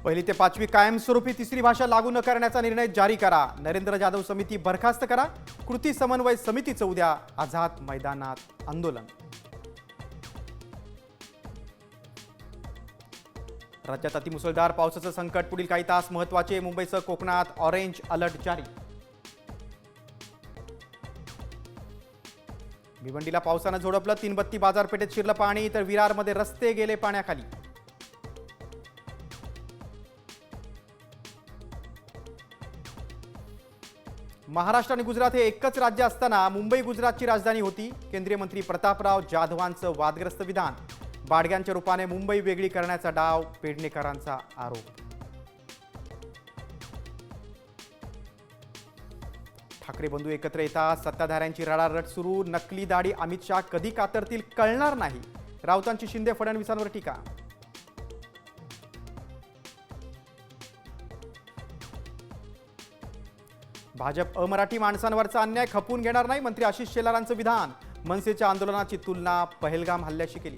पहिली ते पाचवी कायमस्वरूपी तिसरी भाषा लागू न करण्याचा निर्णय जारी करा। नरेंद्र जाधव समिती बरखास्त करा। कृती समन्वय समितीचं उद्या आझाद मैदानात आंदोलन। राज्यात अतिमुसळधार पावसाचं संकट पुढील काही तास महत्त्वाचे। मुंबईसह कोकणात ऑरेंज अलर्ट जारी। भिवंडीला पावसानं झोडपलं। तीनबत्ती बाजारपेठेत शिरलं पाणी, तर विरारमध्ये रस्ते गेले पाण्याखाली। महाराष्ट्र आणि गुजरात हे एकच राज्य असताना मुंबई गुजरातची राजधानी होती। केंद्रीय मंत्री प्रतापराव जाधवांचं वादग्रस्त विधान। बाडग्यांच्या रूपाने मुंबई वेगळी करण्याचा डाव, पेडणेकरांचा आरोप। ठाकरे बंधू एकत्र येतात, सत्ताधाऱ्यांची रडारड सुरू। नकली दाढी अमित शाह कधी कातरतील कळणार नाही। राऊतांची शिंदे फडणवीसांवर टीका। भाजप अमराठी माणसांवरचा अन्याय खपवून घेणार नाही। मंत्री आशिष शेलारांचं विधान। मनसेच्या आंदोलनाची तुलना पहलगाम हल्ल्याशी केली।